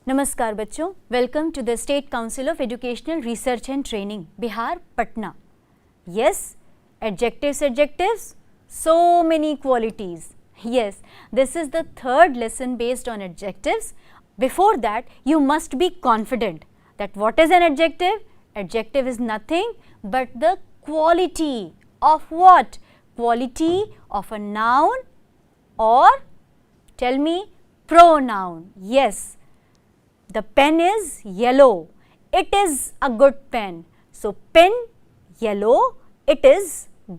नमस्कार बच्चों, welcome to the State Council of Educational Research and Training Bihar Patna. Yes, adjectives, so many qualities. Yes, this is the third lesson based on adjectives. Before that, you must be confident that what is an adjective? Adjective is nothing but the quality of what? Quality of a noun or tell me pronoun. Yes, the pen is yellow. It is a good pen. So, pen yellow, it is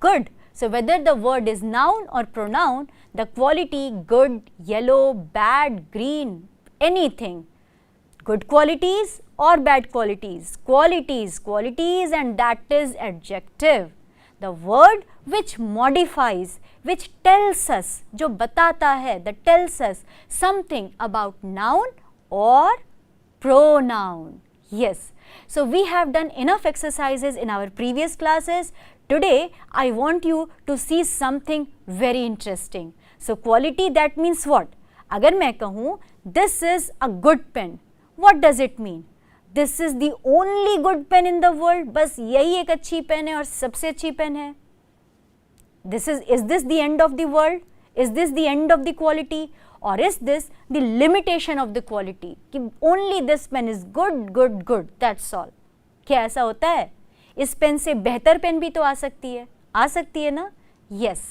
good. So, whether the word is noun or pronoun, the quality good, yellow, bad, green, anything. Good qualities or bad qualities? Qualities, and that is adjective. The word which modifies, which tells us, जो बताता है, that tells us something about noun or pronoun. Yes. So, we have done enough exercises in our previous classes. Today, I want you to see something very interesting. So, quality, that means what? अगर मैं कहूँ, this is a good pen. What does it mean? This is the only good pen in the world. बस यही एक अच्छी pen है और सबसे अच्छी पेन है. Is this the end of the world? Is this the end of the quality? Or is this the limitation of the quality? कि only this pen is good. That's all. क्या ऐसा होता है? इस पेन से बेहतर pen भी तो आ सकती है ना? Yes.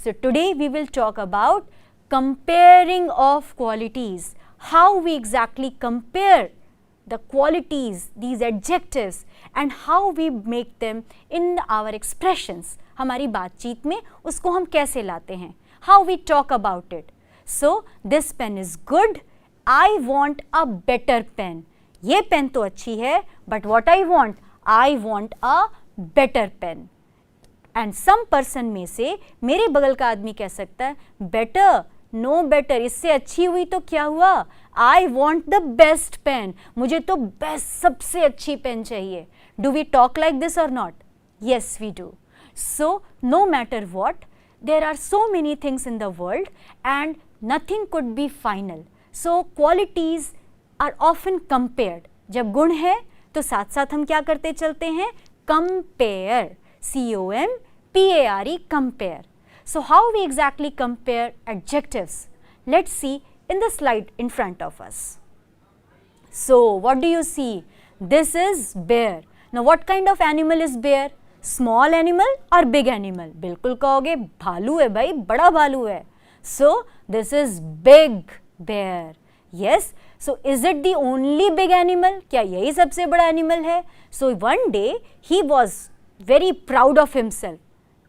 So today we will talk about comparing of qualities. How we exactly compare the qualities, these adjectives, and how we make them in our expressions. हमारी बातचीत में उसको हम कैसे लाते हैं? How we talk about it. So, this pen is good. I want a better pen. ये pen तो अच्छी है, but what I want a better pen. And some person में से मेरे बगल का आदमी कह सकता है, better, no better, इससे अच्छी हुई तो क्या हुआ? I want the best pen. मुझे तो best, सबसे अच्छी पेन चाहिए. Do we talk like this or not? Yes, we do. So, no matter what, there are so many things in the world and nothing could be final. So, qualities are often compared. जब गुण है तो साथ साथ हम क्या करते चलते हैं? Compare. C-O-M-P-A-R-E, compare. So, how we exactly compare adjectives? Let's see in the slide in front of us. So, what do you see? This is bear. Now, what kind of animal is bear? Small animal or big animal? बिल्कुल कहोगे भालू है भाई, बड़ा भालू है. So, this is big bear. Yes. So, is it the only big animal? क्या यही सबसे बड़ा animal है? So, one day he was very proud of himself.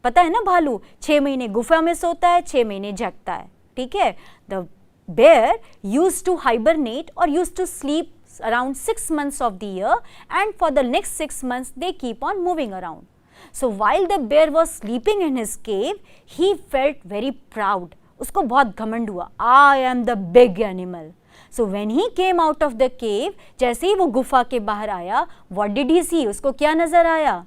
पता है ना भालू 6 महीने गुफा में सोता है, 6 महीने जगता है. ठीक है? The bear used to hibernate or used to sleep around 6 months of the year, and for the next 6 months they keep on moving around. So, while the bear was sleeping in his cave, he felt very proud. उसको बहुत घमंड हुआ. I am the big animal. So, when he came out of the cave, जैसे ही वो गुफा के बाहर आया, what did he see? उसको क्या नजर आया?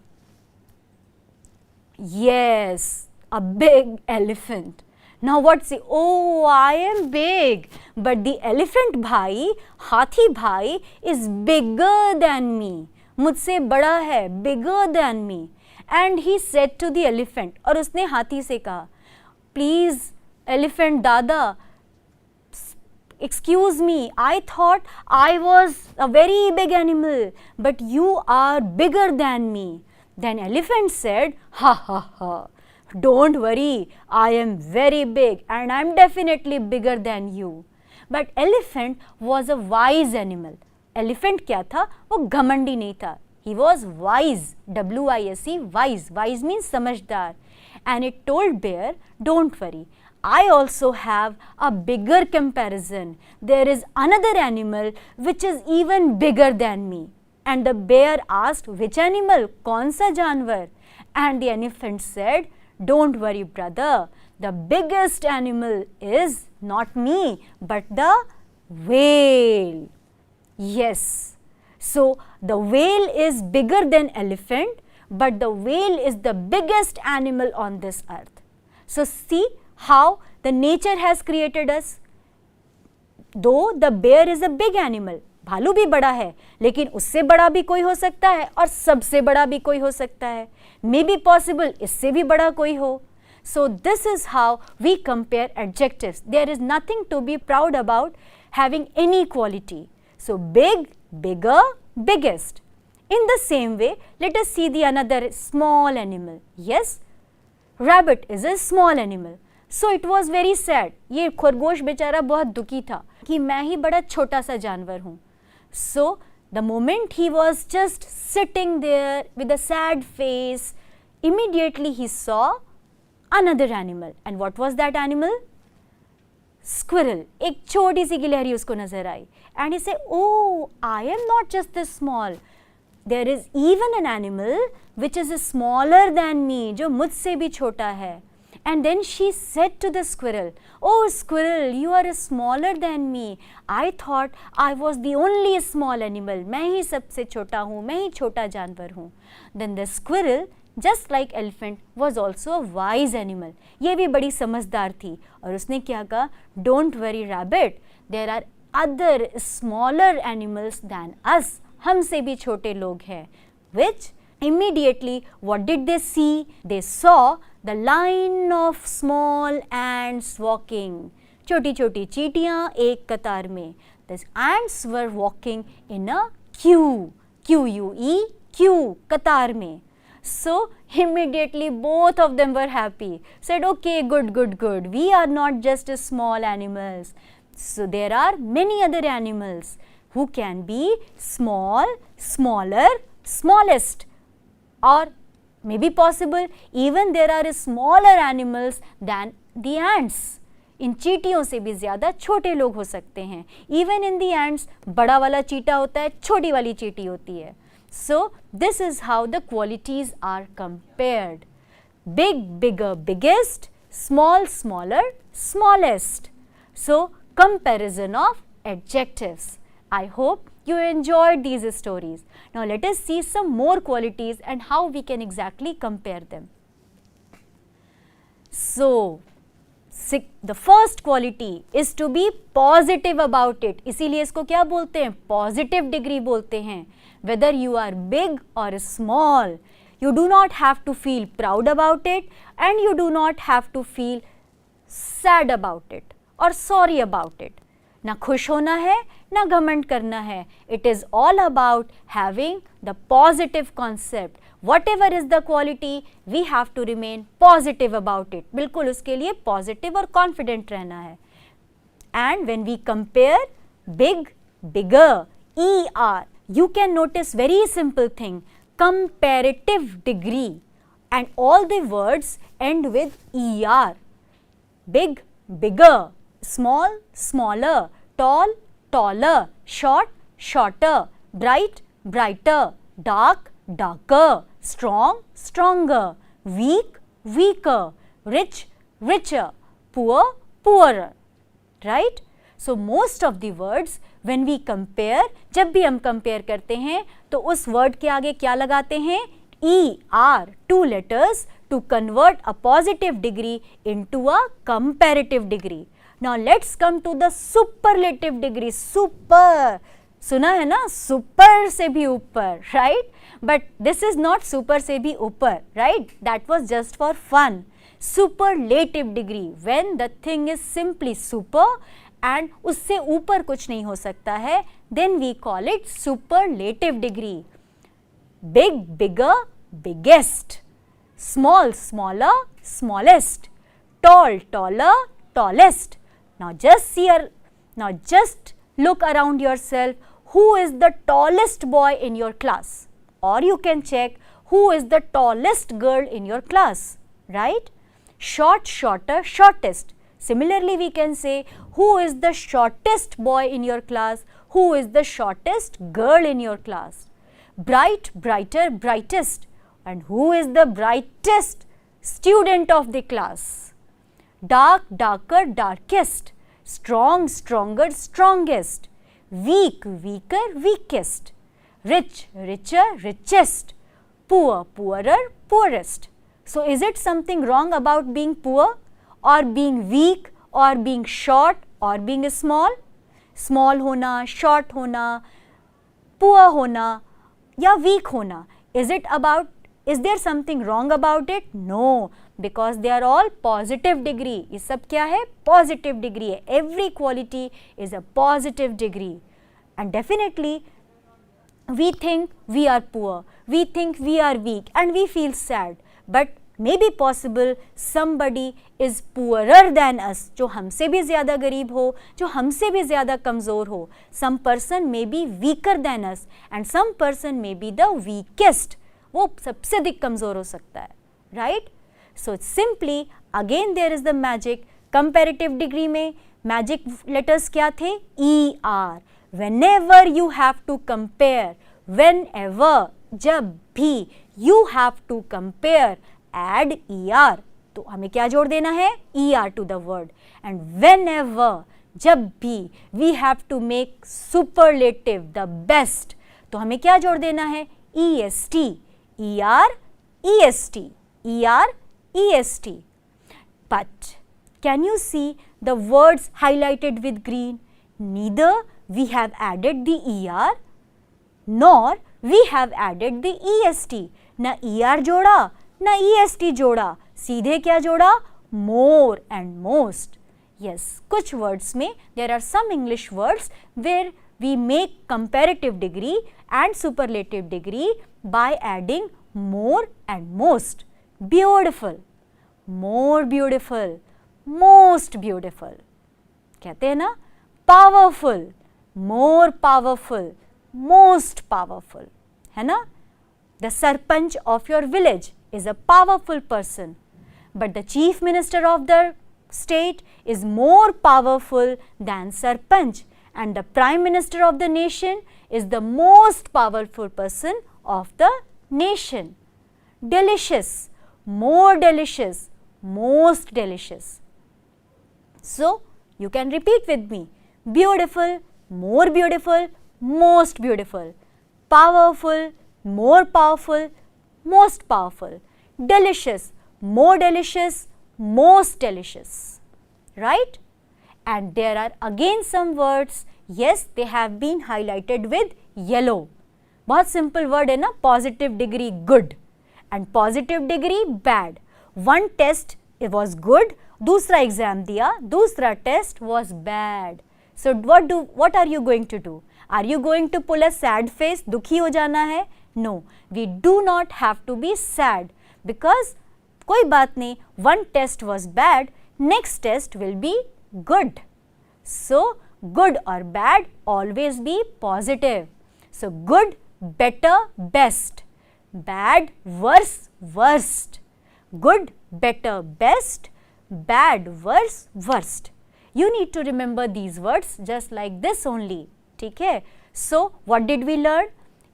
Yes, a big elephant. Now what's it? Oh, I am big. But the elephant भाई, हाथी भाई is bigger than me. मुझसे बड़ा है, bigger than me. And he said to the elephant, और उसने हाथी से कहा, please elephant दादा, excuse me, I thought I was a very big animal, but you are bigger than me. Then elephant said, ha, don't worry, I am very big and I am definitely bigger than you. But elephant was a wise animal. Elephant क्या था? वो घमंडी नहीं था. He was wise, W-I-S-E, wise. Wise means समझदार. And it told bear, don't worry, I also have a bigger comparison. There is another animal which is even bigger than me. And the bear asked, which animal? कौन सा जानवर? And the elephant said, don't worry brother, the biggest animal is not me but the whale. Yes. So, the whale is bigger than elephant, but the whale is the biggest animal on this earth. So, see how the nature has created us. Though the bear is a big animal, भालू भी बड़ा है, लेकिन उससे बड़ा भी कोई हो सकता है और सबसे बड़ा भी कोई हो सकता है. मे बी पॉसिबल इससे भी बड़ा कोई हो. So this is how we compare adjectives. There is nothing to be proud about having any quality. So big, bigger, biggest. In the same way, let us see the another small animal. Yes, rabbit is a small animal. So it was very sad. ये खरगोश बेचारा बहुत दुखी था कि मैं ही बड़ा छोटा सा जानवर हूँ. So the moment he was just sitting there with a sad face, immediately he saw another animal. And what was that animal? Squirrel. एक छोटी सी गिलहरी उसको नजर आई. And he said, oh, I am not just this small. There is even an animal which is smaller than me, जो मुझसे भी छोटा है. And then she said to the squirrel, oh squirrel, you are smaller than me. I thought I was the only small animal. मैं ही सबसे छोटा हूँ, मैं ही छोटा जानवर हूँ. Then the squirrel, just like elephant, was also a wise animal. ये भी बड़ी समझदार थी और उसने क्या कहा? Don't worry rabbit, there are other smaller animals than us. हमसे भी छोटे लोग हैं. Which immediately what did they see? They saw the line of small ants walking. छोटी छोटी चींटियां एक कतार में. The ants were walking in a queue. Q-U-E, queue, कतार में. So immediately both of them were happy. Said, okay, good, good, good. We are not just small animals. So there are many other animals who can be small, smaller, smallest, or maybe possible even there are smaller animals than the ants. इन चींटियों से भी ज़्यादा छोटे लोग हो सकते हैं. Even in the ants, बड़ा वाला चींटा होता है, छोटी वाली चींटी होती है. So this is how the qualities are compared. Big, bigger, biggest, small, smaller, smallest. So comparison of adjectives. I hope you enjoyed these stories. Now let us see some more qualities and how we can exactly compare them. So the first quality is to be positive about it. इसीलिए इसको क्या बोलते हैं? Positive degree बोलते हैं. Whether you are big or small, you do not have to feel proud about it and you do not have to feel sad about it or sorry about it. ना खुश होना है, ना घमंड करना है. It is all about having the positive concept. Whatever is the quality, we have to remain positive about it. बिल्कुल उसके लिए positive और confident रहना है. And when we compare big, bigger, ER, you can notice very simple thing, comparative degree, and all the words end with ER. Big, bigger, small, smaller, tall, taller, short, shorter, bright, brighter, dark, darker, strong, stronger, weak, weaker, rich, richer, poor, poorer. Right? So most of the words when we compare, जब भी हम compare करते हैं तो उस word के आगे क्या लगाते हैं? ER, two letters to convert a positive degree into a comparative degree. Now let's come to the superlative degree. Super, सुना है ना? Super से भी ऊपर, right? But this is not super से भी ऊपर, right? That was just for fun. Superlative degree, when the thing is simply super and उससे ऊपर कुछ नहीं हो सकता है, then we call it superlative degree. Big, bigger, biggest. Small, smaller, smallest. Tall, taller, tallest. Now just look around yourself. Who is the tallest boy in your class? Or you can check who is the tallest girl in your class, right? Short, shorter, shortest. Similarly, we can say who is the shortest boy in your class, who is the shortest girl in your class. Bright, brighter, brightest. And who is the brightest student of the class. Dark, darker, darkest. Strong, stronger, strongest. Weak, weaker, weakest. Rich, richer, richest. Poor, poorer, poorest. So is it something wrong about being poor or being weak or being short or being small? Small होना, short होना, poor होना या week होना, is there something wrong about it? No, because they are all positive degree. ये सब क्या है? Positive degree है. Every quality is a positive degree. And definitely we think we are poor, we think we are weak and we feel sad. But maybe possible somebody is poorer than us, जो हमसे भी ज़्यादा गरीब हो, जो हमसे भी ज़्यादा कमज़ोर हो. Some person may be weaker than us and some person may be the weakest. वो सबसे अधिक कमज़ोर हो सकता है, right? So simply again there is the magic. Comparative degree में magic letters क्या थे? ER. Whenever you have to compare, whenever, जब भी you have to compare, add ER. तो हमें क्या जोड़ देना है? ER to the word. And whenever, जब भी we have to make superlative, the best, तो हमें क्या जोड़ देना है? EST. ER, EST, ER, EST. But can you see the words highlighted with green? Neither we have added the ER nor we have added the EST. ना ER जोड़ा ना EST जोड़ा, सीधे क्या जोड़ा? More and most. Yes, कुछ words में there are some English words where we make comparative degree and superlative degree by adding more and most. Beautiful, more beautiful, most beautiful. कहते हैं ना? Powerful, more powerful, most powerful. है ना? The sarpanch of your village is a powerful person, but the chief minister of the state is more powerful than sarpanch, and the prime minister of the nation is the most powerful person of the nation. Delicious, more delicious, most delicious. So you can repeat with me. Beautiful, more beautiful, most beautiful. Powerful, more powerful, most powerful. Delicious, more delicious, most delicious. Right? And there are again some words, yes, they have been highlighted with yellow. बहुत simple word है ना? Positive degree good and positive degree bad. One test it was good, दूसरा exam दिया, दूसरा test was bad. So what are you going to do? Are you going to pull a sad face? दुखी हो जाना है? No, we do not have to be sad because कोई बात नहीं, one test was bad, next test will be good. So good or bad always be positive. So good, better, best. Bad, worse, worst. Good, better, best. Bad, worse, worst. You need to remember these words just like this only. ठीक है? So what did we learn?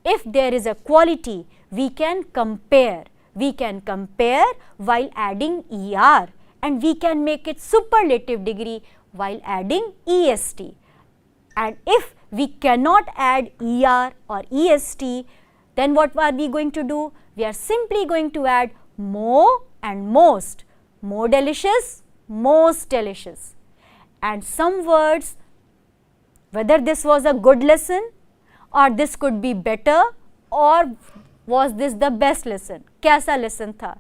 If there is a quality, we can compare. We can compare while adding ER and we can make it superlative degree while adding EST. And if we cannot add ER or EST, then what are we going to do? We are simply going to add more and most. More delicious, most delicious. And some words, whether this was a good lesson or this could be better or was this the best lesson? कैसा lesson था?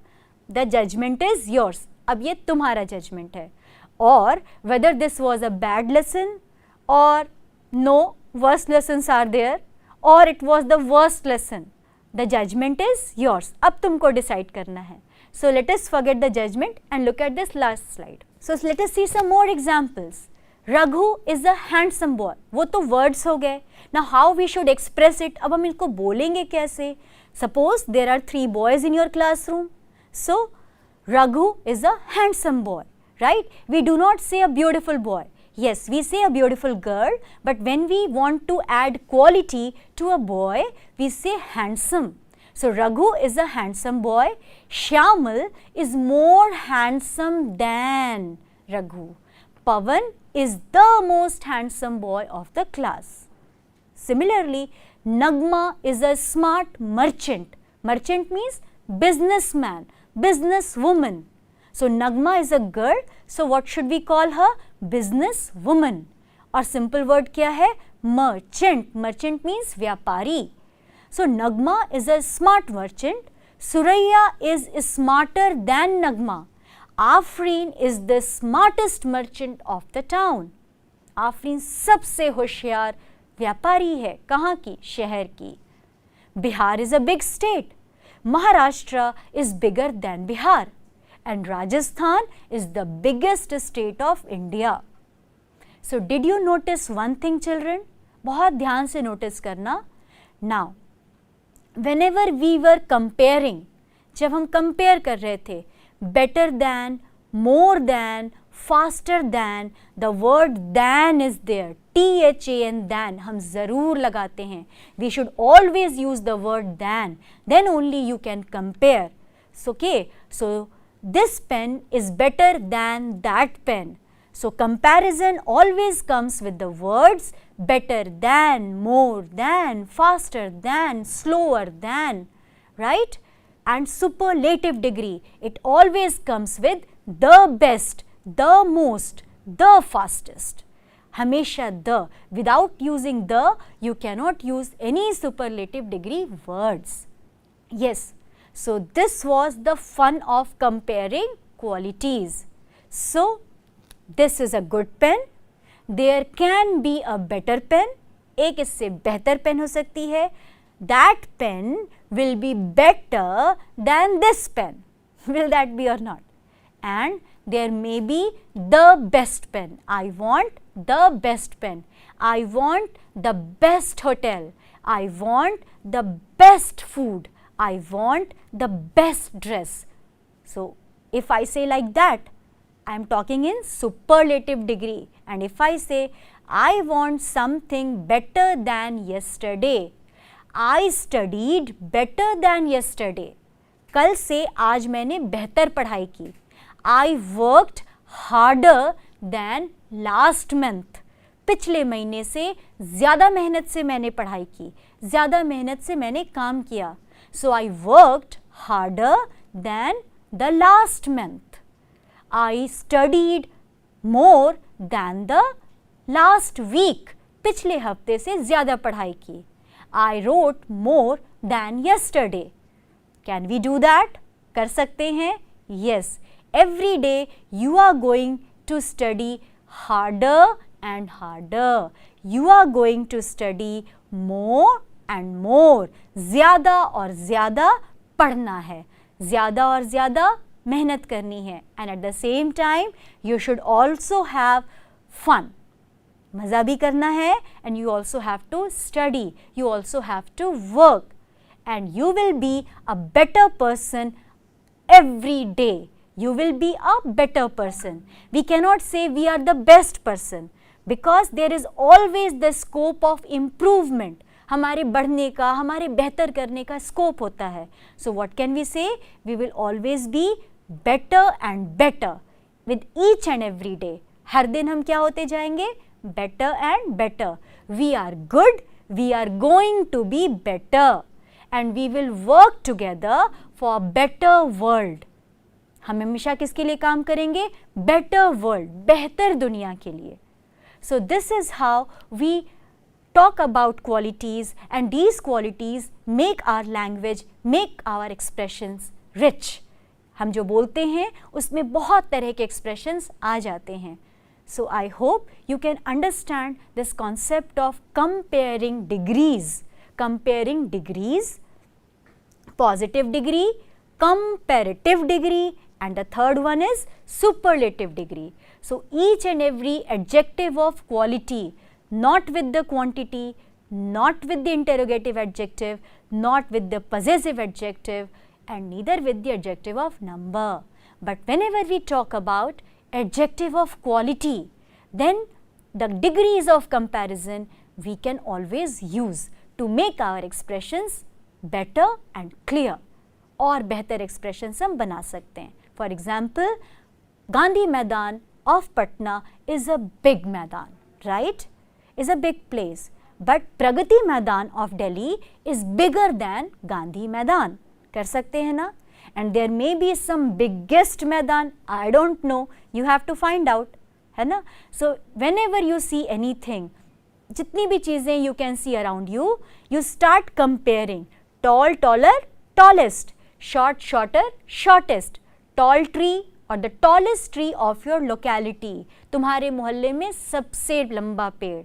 The judgment is yours. अब ये तुम्हारा judgment है. Or whether this was a bad lesson or no, worse lessons are there or it was the worst lesson. The judgment is yours. अब तुमको decide करना है. So let us forget the judgment and look at this last slide. So let us see some more examples. Raghu is a handsome boy. वो तो words हो गए. Now how we should express it? अब हम इनको बोलेंगे कैसे? Suppose there are 3 boys in your classroom. So Raghu is a handsome boy, right? We do not say a beautiful boy. Yes, we say a beautiful girl, but when we want to add quality to a boy, we say handsome. So Raghu is a handsome boy. Shyamal is more handsome than Raghu. Pavan is the most handsome boy of the class. Similarly, Nagma is a smart merchant. Merchant means businessman, businesswoman. So Nagma is a girl. So what should we call her? Businesswoman. और simple word क्या है? merchant. Merchant means vyapari. So Nagma is a smart merchant. Suraya is smarter than Nagma. Afreen is the smartest merchant of the town. Afreen सबसे होशियार व्यापारी है. कहाँ की? शहर की. Bihar is a big state. Maharashtra is bigger than Bihar. And Rajasthan is the biggest state of India. So did you notice one thing, children? बहुत ध्यान से notice करना. Now, whenever we were comparing, जब हम compare कर रहे थे, better than, more than, faster than, the word than is there. THAN, than हम ज़रूर लगाते हैं. We should always use the word than. Then only you can compare. So, okay. So this pen is better than that pen. So comparison always comes with the words better than, more than, faster than, slower than, right? And superlative degree, it always comes with the best, the most, the fastest. Hamesha the. Without using the, you cannot use any superlative degree words. Yes. So this was the fun of comparing qualities. So this is a good pen. There can be a better pen. एक इससे बेहतर pen हो सकती है. That pen will be better than this pen. Will that be or not? And there may be the best pen. I want the best pen. I want the best hotel. I want the best food. I want the best dress. So if I say like that, I am talking in superlative degree. And if I say, I want something better than yesterday, I studied better than yesterday. कल से आज मैंने बेहतर पढ़ाई की. I worked harder than last month. पिछले महीने से ज़्यादा मेहनत से मैंने पढ़ाई की, ज़्यादा मेहनत से मैंने काम किया. So I worked harder than the last month. I studied more than the last week. पिछले हफ्ते से ज़्यादा पढ़ाई की. I wrote more than yesterday. Can we do that? कर सकते हैं? Yes. Every day you are going to study harder and harder. You are going to study more and more. ज़्यादा और ज़्यादा पढ़ना है, ज़्यादा और ज़्यादा मेहनत करनी है. And at the same time you should also have fun. मज़ा भी करना है. And you also have to study. You also have to work. And you will be a better person every day. You will be a better person. We cannot say we are the best person because there is always the scope of improvement. हमारे बढ़ने का, हमारे बेहतर करने का scope होता है. So what can we say? We will always be better and better with each and every day. हर दिन हम क्या होते जाएंगे? Better and better. We are good. We are going to be better. And we will work together for a better world. हम हमेशा किसके लिए काम करेंगे? Better world. बेहतर दुनिया के लिए. So this is how we talk about qualities, and these qualities make our language, make our expressions rich. हम जो बोलते हैं उसमें बहुत तरह के expressions आ जाते हैं. So I hope you can understand this concept of comparing degrees. Comparing degrees, positive degree, comparative degree, and the third one is superlative degree. So each and every adjective of quality, not with the quantity, not with the interrogative adjective, not with the possessive adjective, and neither with the adjective of number. But whenever we talk about adjective of quality, then the degrees of comparison we can always use to make our expressions better and clear. और बेहतर expressions हम बना सकते हैं. For example, Gandhi Maidan of Patna is a big Maidan, right? Is a big place. But Pragati Maidan of Delhi is bigger than Gandhi Maidan. कर सकते हैं ना? And there may be some biggest Maidan, I don't know, you have to find out, है ना? So whenever you see anything, जितनी भी चीज़ें you can see around you, you start comparing tall taller tallest, short shorter shortest, tall tree और the tallest tree of your locality, तुम्हारे मोहल्ले में सबसे लंबा पेड़,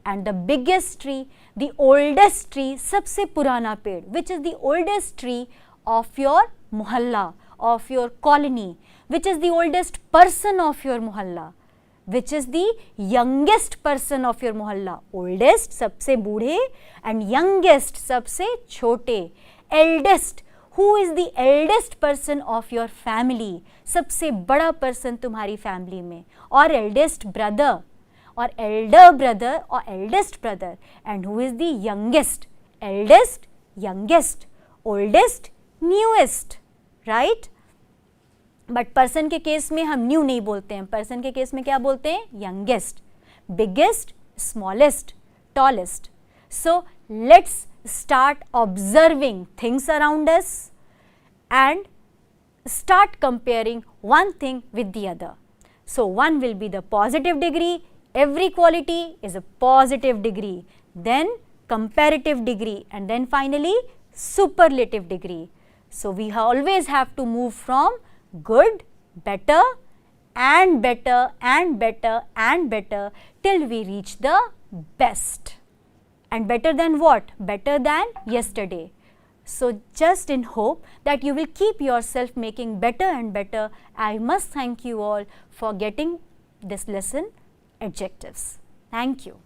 and the biggest tree, the oldest tree, सबसे पुराना पेड़, which is the oldest tree of your मोहल्ला, of your colony, which is the oldest person of your mohalla, which is the youngest person of your mohalla, oldest सबसे बूढ़े and youngest सबसे छोटे, eldest, who is the eldest person of your family, सबसे बड़ा person तुम्हारी family में, और eldest brother or elder brother or eldest brother, and who is the youngest, eldest, youngest, oldest, newest, right? But person के case में हम new नहीं बोलते हैं, पर्सन के केस में क्या बोलते हैं, youngest, biggest, smallest, tallest. So let's start observing things around us and start comparing one thing with the other. So one will be the positive degree, every quality is a positive degree, then comparative degree, and then finally superlative degree. So we always have to move from good, better and better and better and better till we reach the best. And better than what? Better than yesterday. So just in hope that you will keep yourself making better and better, I must thank you all for getting this lesson adjectives. Thank you.